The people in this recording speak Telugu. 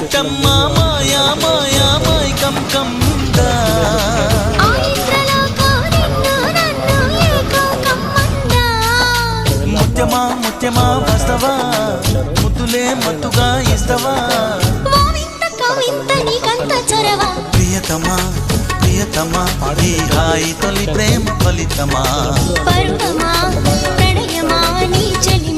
చిట్టమ్మా మాయా మాయా మైకం కందా ముత్యమా ముత్యమా వస్తవా ముద్దులే మత్తుగా ఇస్తవా ప్రియతమా ప్రియతమా ఈ హాయి తొలి ప్రేమ ఫలితమా ప్రణయమా నీ చలి